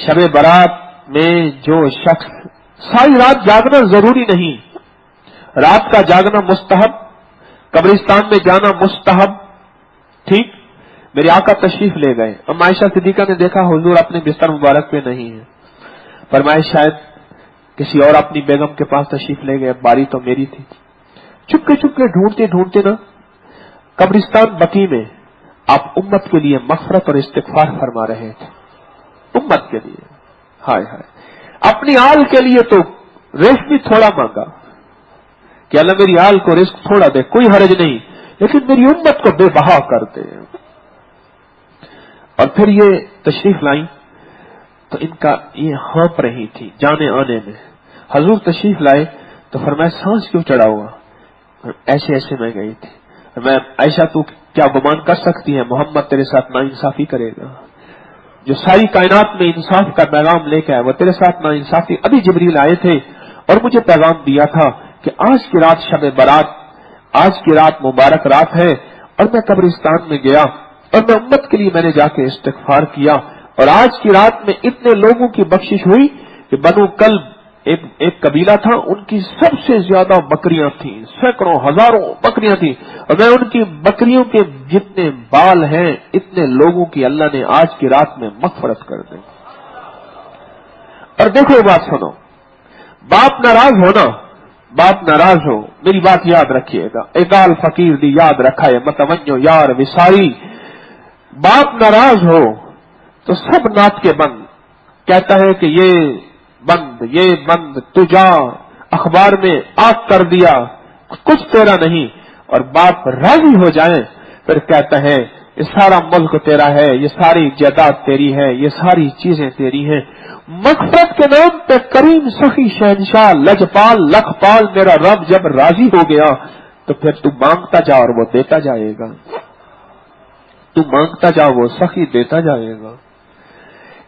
शब बारात में जो शख्स, सारी रात जागना जरूरी नहीं, रात का जागना मुस्तहब, कब्रिस्तान में जाना मुस्तहब, ठीक। मेरे आका तशरीफ ले गए। अब आयशा सिद्दीका ने देखा हुजूर अपने बिस्तर मुबारक पे नहीं है, फरमाया शायद किसी और अपनी बेगम के पास तशरीफ ले गए, बारी तो मेरी थी। चुपके चुपके ढूंढते ढूंढते ना कब्रिस्तान बकी में आप उम्मत के लिए मग़फ़िरत और इस्तिग़फ़ार फरमा रहे थे, उम्मत के लिए। हाय हाय, अपनी आल के लिए तो रिस्क भी थोड़ा मांगा कि अल्लाह मेरी आल को रिस्क थोड़ा दे, कोई हर्ज नहीं, लेकिन मेरी उम्मत को बेबहा कर दे। और फिर ये तशरीफ लाई तो इनका ये हाँप रही थी जाने आने में। हजूर तशरीफ लाए तो फरमाया सांस क्यों चढ़ा हुआ? ऐसे ऐसे मैं गई थी। मैं आयशा तू क्या गुमान कर सकती है मोहम्मद तेरे साथ नाइंसाफी करेगा? जो सारी कायनात में इंसाफ का पैगाम लेके आया वो तेरे साथ नाइंसाफी। अभी जिब्रील आए थे और मुझे पैगाम दिया था कि आज की रात शब बारात, आज की रात मुबारक रात है, और मैं कब्रिस्तान में गया और मैं उम्मत के लिए मैंने जाके इस्तिग़फ़ार किया, और आज की रात में इतने लोगों की बख्शिश हुई कि बनु कल्ब एक कबीला था, उनकी सबसे ज्यादा बकरियां थी, सैकड़ों हजारों बकरियां थी, और मैं उनकी बकरियों के जितने बाल हैं इतने लोगों की अल्लाह ने आज की रात में मग़फ़िरत कर दी। और देखो बात सुनो, बाप नाराज हो ना, बाप नाराज हो, मेरी बात याद रखिएगा, एकाल फकीर दी याद रखा है मतवन्यो यार विसारी। बाप नाराज हो तो सब नात के बंद कहता है कि ये बंद तू जा, अखबार में आग कर दिया, कुछ तेरा नहीं। और बाप राजी हो जाए फिर कहता है ये सारा मुल्क तेरा है, ये सारी जायदाद तेरी है, ये सारी चीजें तेरी हैं। मग़फ़िरत के नाम पे करीम सखी शहंशाह लजपाल लखपाल मेरा रब जब राजी हो गया तो फिर तू मांगता जा और वो देता जाएगा, तू मांगता जा वो सखी देता जाएगा।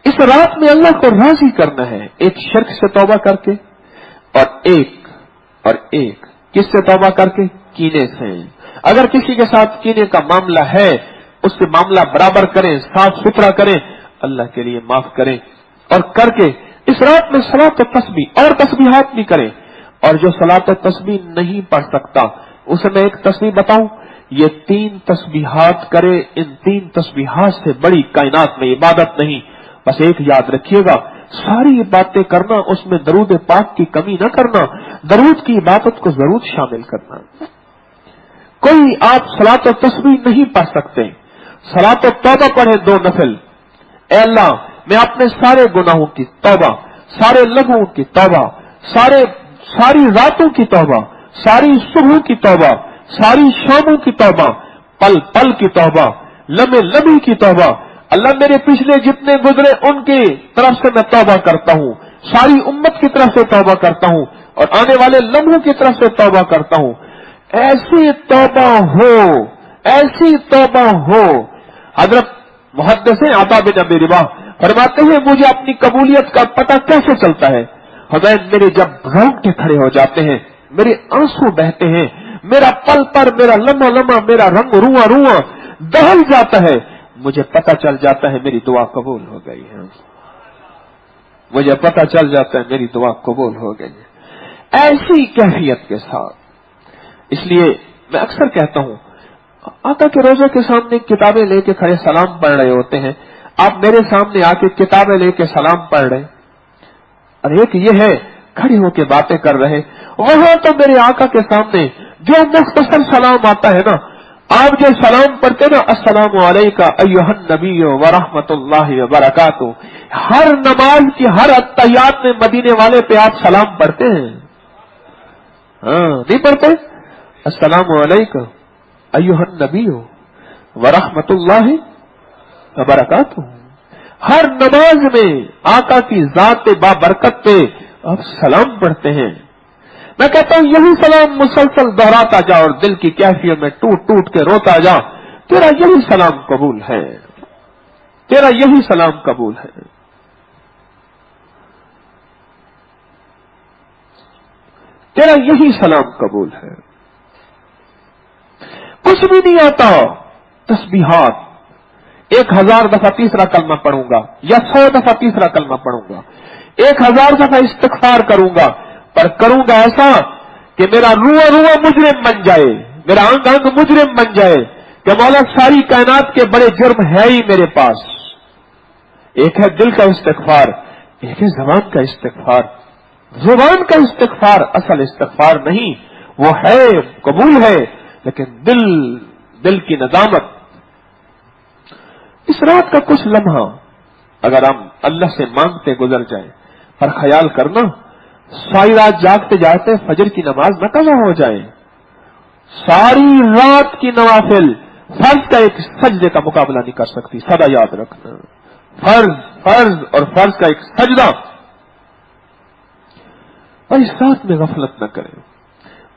इस रात में अल्लाह को राजी करना है, एक शिर्क से तौबा करके और एक किससे तौबा करके? कीने से। अगर किसी के साथ कीने का मामला है उससे मामला बराबर करें, साफ सुथरा करें, अल्लाह के लिए माफ करें, और करके इस रात में सलात और तस्बीह और तस्बीहात भी करें। और जो सलात और तस्बीह नहीं पढ़ सकता उसे मैं एक तस्बीह बताऊं, ये 3 तस्बीहात करे, इन 3 तस्बीहात से बड़ी कायनात में इबादत नहीं। बस एक याद रखिएगा, सारी बातें करना, उसमें दरूद पाक की कमी न करना, दरूद की इबादत को जरूर शामिल करना। कोई आप सलात और तस्बीह नहीं पढ़ सकते, सलात और तौबा पढ़े 2 नफिल। ए अल्लाह मैं अपने सारे गुनाहों की तौबा, सारे लघुओं की तौबा, सारी रातों की तौबा, सारी सुबह की तौबा, सारी शामों की तौबा, पल पल की तौबा, लम्हे लम्हे की तौबा। अल्लाह मेरे पिछले जितने गुजरे उनकी तरफ से मैं तौबा करता हूँ, सारी उम्मत की तरफ से तौबा करता हूँ, और आने वाले लम्हों की तरफ से तौबा करता हूँ। ऐसी तौबा हो, ऐसी तौबा हो। हजरत मुहद्दिस अता बिन अबी रिबाह फरमाते हैं मुझे अपनी कबूलियत का पता कैसे चलता है? हुदैन मेरे जब रोंगटे खड़े हो जाते हैं, मेरे आंसू बहते हैं, मेरा पल पर, मेरा लम्हा लम्हा, मेरा रंग रुआ रुआ दहल जाता है, मुझे पता चल जाता है मेरी दुआ कबूल हो गई है, मुझे पता चल जाता है मेरी दुआ कबूल हो गई है। ऐसी कैफियत के साथ। इसलिए मैं अक्सर कहता हूं, आका के रोजे के सामने किताबें लेके खड़े सलाम पढ़ रहे होते हैं, आप मेरे सामने आके किताबें लेके सलाम पढ़ रहे, और एक ये है खड़े होके बातें कर रहे। वहां तो मेरे आका के सामने जो मुख्तसर सलाम आता है ना, आप जो सलाम पढ़ते ना, अस्सलामु अलैका अय्युहन नबिय्यु व रहमतुल्लाहि व बरकातुहू, हर नमाज की हर अत्तहियात में मदीने वाले पे आप सलाम पढ़ते हैं? हाँ, नहीं पढ़ते? अस्सलामु अलैका अय्युहन नबिय्यु व रहमतुल्लाहि व बरकातुहू। हर नमाज में आका की जात बाबरकत पे आप सलाम पढ़ते हैं। मैं कहता हूं यही सलाम मुसलसल दोहराता जा और दिल की कैफियत में टूट टूट के रोता जा, तेरा यही सलाम कबूल है, तेरा यही सलाम कबूल है। तेरा यही सलाम कबूल है। कुछ भी नहीं आता, तस्बीहात 1000 दफा तीसरा कलमा पढ़ूंगा या 100 दफा तीसरा कलमा पढ़ूंगा, 1000 दफा इस्तिग़फ़ार करूंगा, पर करूंगा ऐसा कि मेरा रुआ रुआ मुजरिम बन जाए, मेरा अंग अंग मुजरिम बन जाए कि मौला सारी कायनात के बड़े जुर्म है ही मेरे पास। एक है दिल का इस्तिग़फ़ार, एक है ज़बान का इस्तिग़फ़ार। ज़ुबान का इस्तिग़फ़ार असल इस्तिग़फ़ार नहीं, वो है कबूल है, लेकिन दिल की नदामत। इस रात का कुछ लम्हा अगर हम अल्लाह से मांगते गुजर जाए, पर ख्याल करना सारी रात जागते जागते फजर की नमाज न कज़ा हो जाए। सारी रात की नवाफिल फर्ज का एक सजदे का मुकाबला नहीं कर सकती, सदा याद रखना। फर्ज और फर्ज का एक सजदा, और इस रात में गफलत न करें।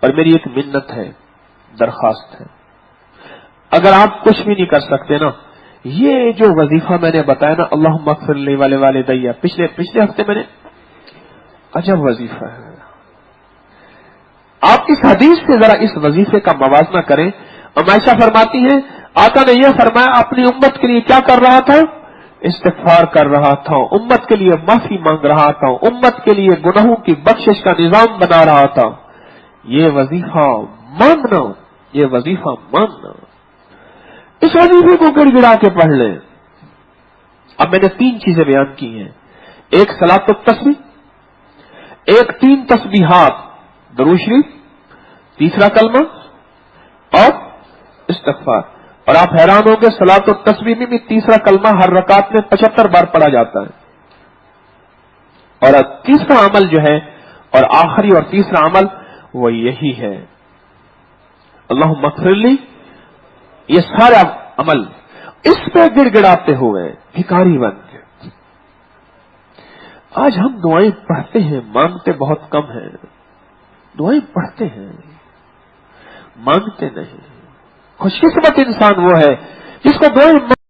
और मेरी एक मिन्नत है, दरखास्त है, अगर आप कुछ भी नहीं कर सकते ना, ये जो वजीफा मैंने बताया ना, अल्लाहुम्मा अग़फ़िर ली व लिवालिदैया, पिछले हफ्ते मैंने, अजब वजीफा है। आप इस हदीस से जरा इस वजीफे का मवाजना करें। आयशा फरमाती हैं, आका ने यह फरमाया, अपनी उम्मत के लिए क्या कर रहा था? इस्तिग़फ़ार कर रहा था, उम्मत के लिए माफी मांग रहा था, उम्मत के लिए गुनाहों की बख्शिश का निजाम बना रहा था। ये वजीफा मांगना, ये वजीफा मांगना, इस वजीफे को गिड़गिड़ा के पढ़ लें। अब मैंने 3 चीजें बयान की हैं, एक सलातुत तस्बीह, एक 3 तस्बीहात दुरूद शरीफ, तीसरा कलमा और इस्तिग़फ़ार। और आप हैरान होंगे, सलातुत तस्बीह में भी तीसरा कलमा हर रकात में 75 बार पढ़ा जाता है। और तीसरा अमल जो है, और आखिरी और तीसरा अमल वो यही है, अल्लाहुम्मा अग़फ़िर ली। ये सारा अमल इस पे गिड़गिड़ाते हुए भिखारी बन के। आज हम दुआएं पढ़ते हैं, मांगते बहुत कम हैं। दुआएं पढ़ते हैं, मांगते नहीं। खुशकिस्मत इंसान वो है जिसको दुआएं